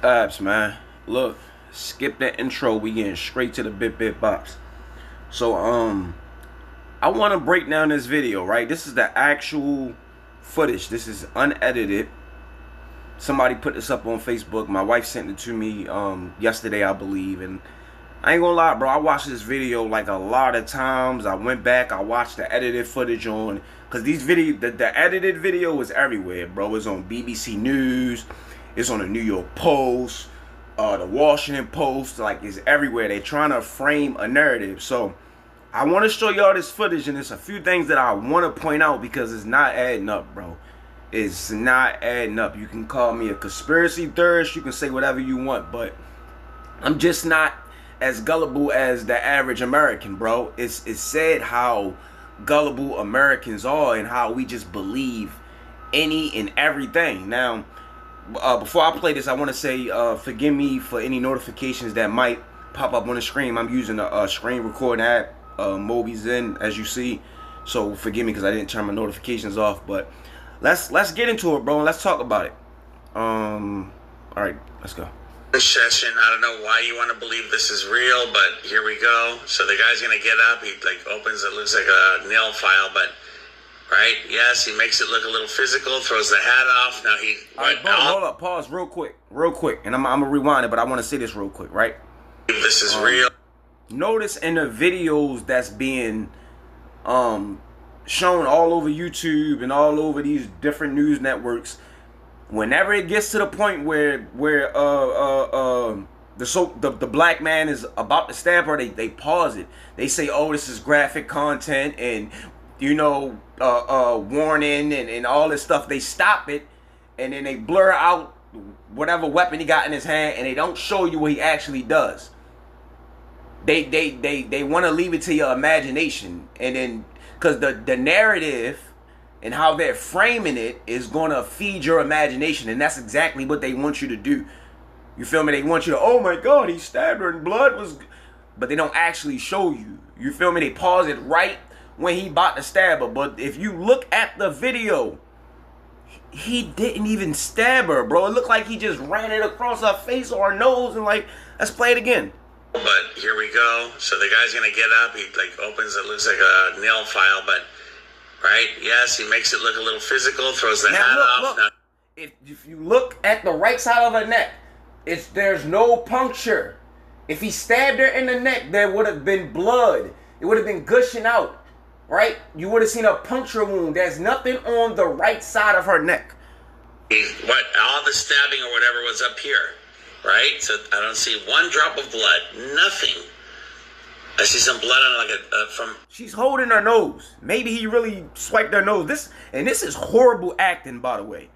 Apps, man. Look, skip that intro. We getting straight to the bit box. So, I want to break down this video, right? This is the actual footage. This is unedited. Somebody put this up on Facebook. My wife sent it to me yesterday, I believe. And I ain't gonna lie, bro. I watched this video like a lot of times. I went back. I watched the edited footage on, because these the edited video is everywhere, bro. It's on BBC News. It's on the New York Post, the Washington Post. Like, it's everywhere. They're trying to frame a narrative. So I want to show y'all this footage, and there's a few things that I want to point out because it's not adding up, bro. It's not adding up. You can call me a conspiracy theorist. You can say whatever you want, but I'm just not as gullible as the average American, bro. It's said how gullible Americans are and how we just believe any and everything. Now, before I play this, I want to say forgive me for any notifications that might pop up on the screen. I'm using a screen recording app, Mobi's in, as you see. So forgive me because I didn't turn my notifications off. But let's get into it, bro, and let's talk about it. All right, let's go. Session. I don't know why you want to believe this is real, but here we go. So the guy's gonna get up. He opens it, looks like a nail file, but. Right? Yes, he makes it look a little physical, throws the hat off. Now he... All right, bro, hold up. Pause real quick. And I'm going to rewind it, but I want to say this real quick, right? This is real. Notice in the videos that's being shown all over YouTube and all over these different news networks, whenever it gets to the point where the black man is about to stab her, they pause it. They say, oh, this is graphic content and... warning and all this stuff. They stop it, and then they blur out whatever weapon he got in his hand, and they don't show you what he actually does. They want to leave it to your imagination, and then because the narrative and how they're framing it is going to feed your imagination, and that's exactly what they want you to do. You feel me? They want you to, oh my God, he stabbed her and blood was, but they don't actually show you. You feel me? They pause it right when he about to stab her. But if you look at the video, he didn't even stab her, bro. It looked like he just ran it across her face or her nose and let's play it again. But here we go. So the guy's gonna get up. He opens it, looks like a nail file, but right? Yes, he makes it look a little physical, throws the hat off. Look. If you look at the right side of her neck, there's no puncture. If he stabbed her in the neck, there would have been blood. It would have been gushing out. Right? You would have seen a puncture wound. There's nothing on the right side of her neck. All the stabbing or whatever was up here. Right? So I don't see one drop of blood. Nothing. I see some blood on from... She's holding her nose. Maybe he really swiped her nose. This is horrible acting, by the way.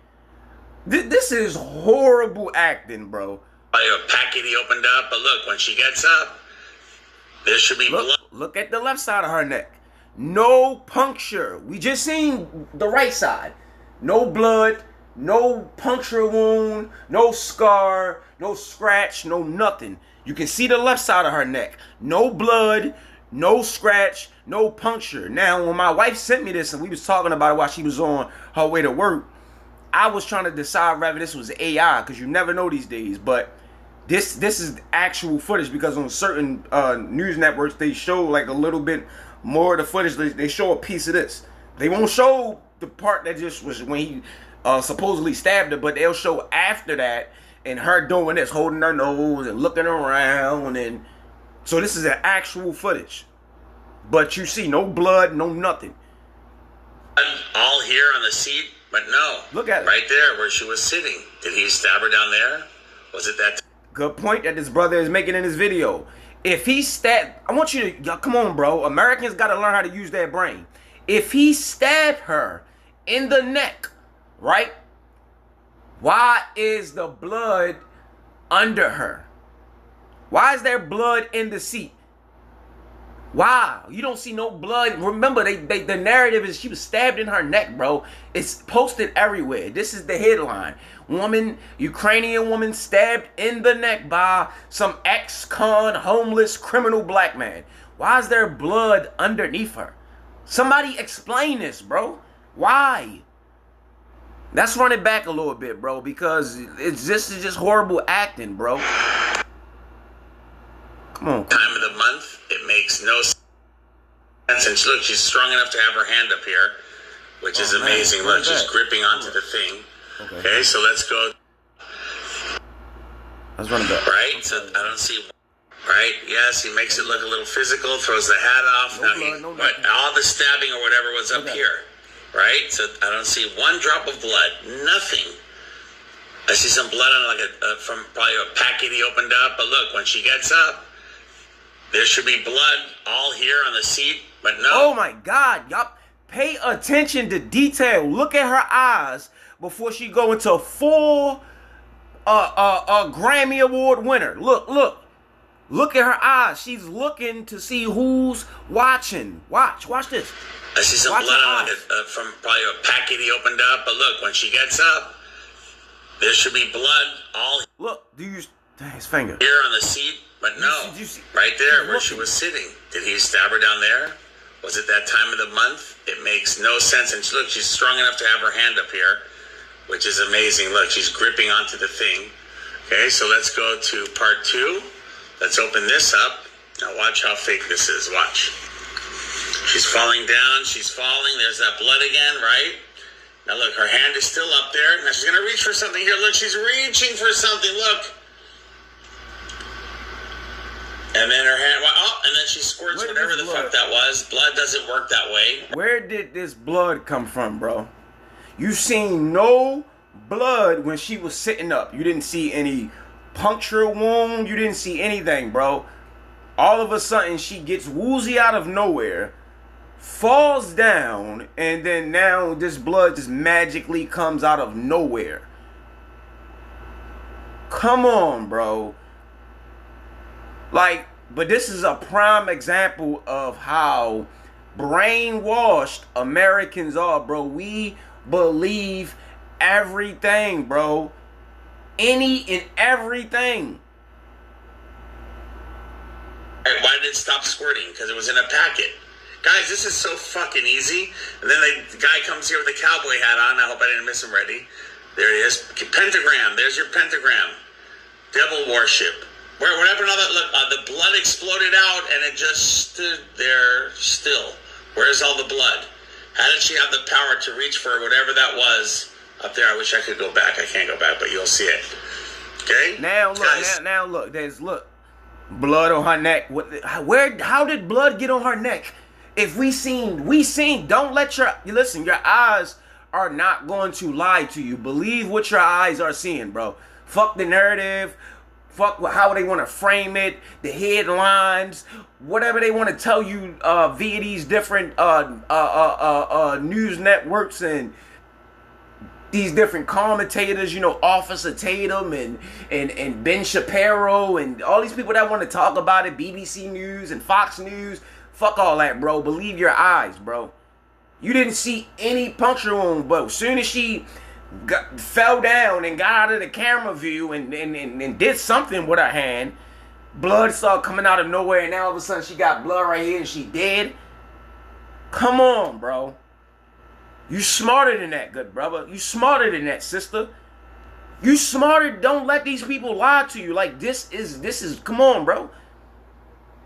This is horrible acting, bro. A packet he opened up. But look, when she gets up, there should be blood. Look at the left side of her neck. No puncture. We just seen the right side. No blood, no puncture wound, no scar, no scratch, no nothing. You can see the left side of her neck. No blood, no scratch, no puncture. Now, when my wife sent me this and we was talking about it while she was on her way to work, I was trying to decide whether this was AI, because you never know these days. But this is actual footage, because on certain news networks, they show like a little bit more of the footage. They show a piece of this. They won't show the part that just was when he supposedly stabbed her, but they'll show after that and her doing this, holding her nose and looking around. And so this is an actual footage, but you see no blood, no nothing. All here on the seat, but no. Look at it. Right there where she was sitting. Did he stab her down there? Was it that? Good point that this brother is making in his video. If he stabbed, I want you to, come on, bro. Americans got to learn how to use their brain. If he stabbed her in the neck, right? Why is the blood under her? Why is there blood in the seat? Why? You don't see no blood. Remember, the narrative is she was stabbed in her neck, bro. It's posted everywhere. This is the headline. Ukrainian woman stabbed in the neck by some ex-con homeless criminal black man. Why is there blood underneath her? Somebody explain this, bro. Why? Let's run it back a little bit, bro, because it's just horrible acting, bro. Come on. Time of the month, it makes no sense. And look, she's strong enough to have her hand up here, which is amazing. Man, look, she's gripping onto the thing. Okay, so let's go. Let's run it back. Right, so I don't see. Right, yes, he makes it look a little physical, throws the hat off. All the stabbing or whatever was up here. Right, so I don't see one drop of blood, nothing. I see some blood on from probably a packet he opened up. But look, when she gets up, there should be blood all here on the seat, but no. Oh my God, y'all pay attention to detail. Look at her eyes before she go into full Grammy Award winner. Look at her eyes. She's looking to see who's watching. Watch this. I see some blood on from probably a packet he opened up. But look, when she gets up, there should be blood all. Look, his finger here on the seat, but no, right there where she was sitting. Did he stab her down there? Was it that time of the month? It makes no sense. And look, she's strong enough to have her hand up here, which is amazing. Look, she's gripping onto the thing. Okay, so let's go to part 2. Let's open this up. Now watch how fake this is. Watch. She's falling down. She's falling. There's that blood again, right? Now look, her hand is still up there. Now she's going to reach for something here. Look, she's reaching for something. Look. And then her hand, and then she squirts whatever the fuck that was. Blood doesn't work that way. Where did this blood come from, bro? You seen no blood when she was sitting up. You didn't see any puncture wound. You didn't see anything, bro. All of a sudden, she gets woozy out of nowhere, falls down, and then now this blood just magically comes out of nowhere. Come on, bro. But this is a prime example of how brainwashed Americans are, bro. We believe everything, bro. Any and everything. Why did it stop squirting? Because it was in a packet. Guys, this is so fucking easy. And then the guy comes here with a cowboy hat on. I hope I didn't miss him ready. There he is. Pentagram. There's your pentagram. Devil worship. What happened to all that? Look, the blood exploded out and it just stood there still. Where's all the blood? How did she have the power to reach for whatever that was up there? I wish I could go back. I can't go back, but you'll see it. Okay? Now look, guys. Now look. There's blood on her neck. How did blood get on her neck? If we seen. Don't let listen. Your eyes are not going to lie to you. Believe what your eyes are seeing, bro. Fuck the narrative. Fuck how they want to frame it, the headlines, whatever they want to tell you via these different news networks and these different commentators, Officer Tatum and Ben Shapiro and all these people that want to talk about it, BBC News and Fox News. Fuck all that, bro. Believe your eyes, bro. You didn't see any puncture wound, but as soon as she fell down and got out of the camera view and did something with her hand, blood started coming out of nowhere, and now all of a sudden she got blood right here and she dead. Come on, bro. You smarter than that, good brother. You smarter than that, sister. You smarter. Don't let these people lie to you. Like this is come on, bro.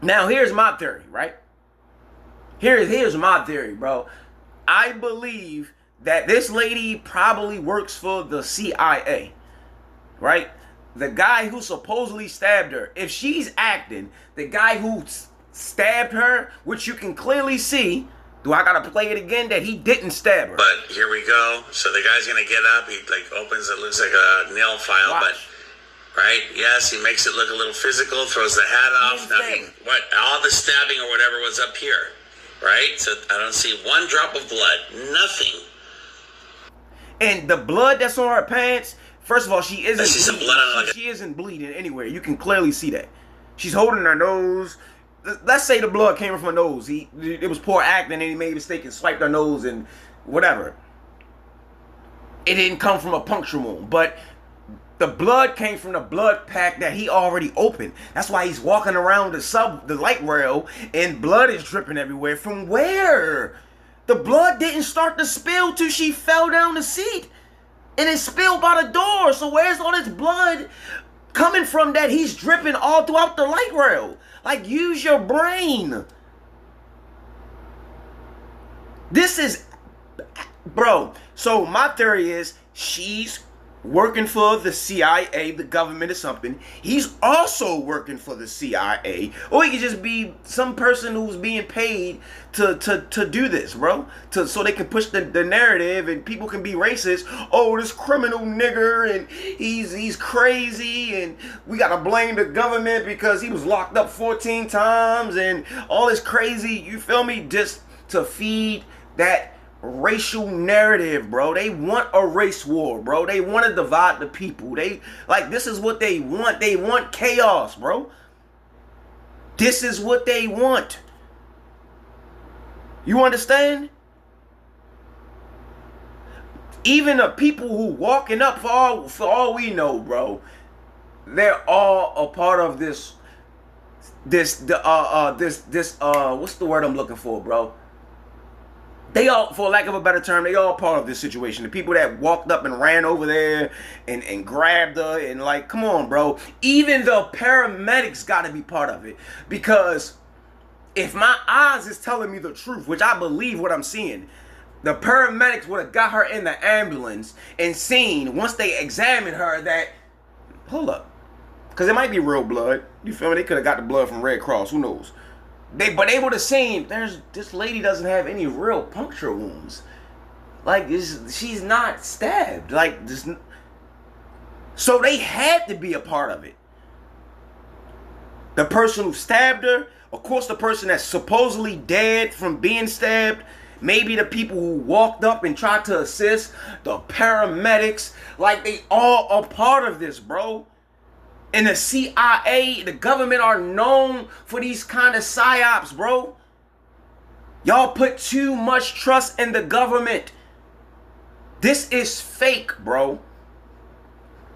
Now here's my theory, right? Here's my theory, bro. I believe that this lady probably works for the CIA, right? The guy who supposedly stabbed her. If she's acting, the guy who stabbed her, which you can clearly see, do I gotta play it again, that he didn't stab her? But here we go. So the guy's gonna get up. He opens it, looks like a nail file, Watch. But right, yes, he makes it look a little physical. Throws the hat off. Now all the stabbing or whatever was up here, right? So I don't see one drop of blood. Nothing. And the blood that's on her pants, first of all, she isn't bleeding. Some blood on she isn't bleeding anywhere. You can clearly see that. She's holding her nose. Let's say the blood came from her nose. It was poor acting and he made a mistake and swiped her nose and whatever. It didn't come from a puncture wound. But the blood came from the blood pack that he already opened. That's why he's walking around the light rail and blood is dripping everywhere. From where? The blood didn't start to spill till she fell down the seat. And it's spilled by the door. So where's all this blood coming from that he's dripping all throughout the light rail? Like, use your brain. This is, bro. So my theory is she's working for the CIA, the government or something. He's also working for the CIA. Or he could just be some person who's being paid to do this, bro. So they can push the narrative and people can be racist. Oh, this criminal nigger and he's crazy and we gotta blame the government because he was locked up 14 times and all this crazy, you feel me? Just to feed that racial narrative, bro. They want a race war, bro. They want to divide the people. They, like, this is what they want. They want chaos, bro. This is what they want. You understand? Even the people who walking up, for all we know, bro, they're all a part of this what's the word I'm looking for, bro? They all, for lack of a better term, they all part of this situation. The people that walked up and ran over there and grabbed her and, like, come on, bro. Even the paramedics got to be part of it. Because if my eyes is telling me the truth, which I believe what I'm seeing, the paramedics would have got her in the ambulance and seen, once they examined her, that, hold up, because it might be real blood. You feel me? They could have got the blood from Red Cross. Who knows? But they would have seen, this lady doesn't have any real puncture wounds. Like, she's not stabbed. Like, this. So they had to be a part of it. The person who stabbed her, of course the person that's supposedly dead from being stabbed, maybe the people who walked up and tried to assist, the paramedics, like, they all are part of this, bro. And the CIA, the government are known for these kind of psyops, bro. Y'all put too much trust in the government. This is fake, bro.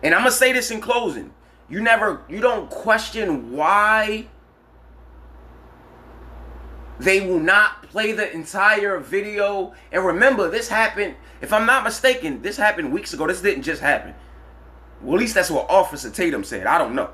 And I'm going to say this in closing. You don't question why they will not play the entire video. And remember, this happened, if I'm not mistaken, this happened weeks ago. This didn't just happen. Well, at least that's what Officer Tatum said. I don't know.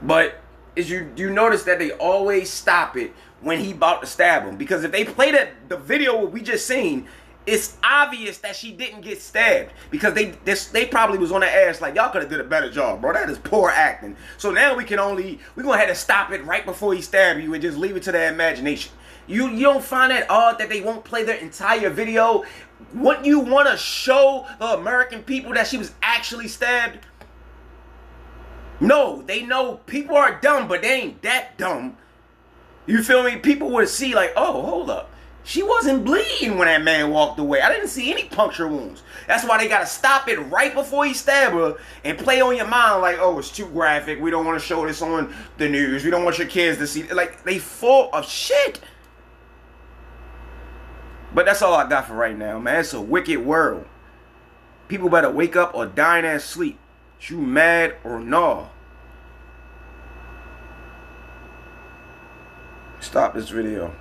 But is you notice that they always stop it when he about to stab him. Because if they play the video we just seen, it's obvious that she didn't get stabbed. Because they probably was on their ass like, y'all could have did a better job, bro. That is poor acting. So now we're going to have to stop it right before he stabbed you and just leave it to their imagination. You don't find that odd that they won't play their entire video? Wouldn't you want to show the American people that she was actually stabbed? No, they know people are dumb, but they ain't that dumb. You feel me? People would see like, oh, hold up. She wasn't bleeding when that man walked away. I didn't see any puncture wounds. That's why they got to stop it right before he stabbed her and play on your mind like, oh, it's too graphic. We don't want to show this on the news. We don't want your kids to see. Like, they full of shit. But that's all I got for right now, man. It's a wicked world. People better wake up or die in their sleep. You mad or no? Stop this video.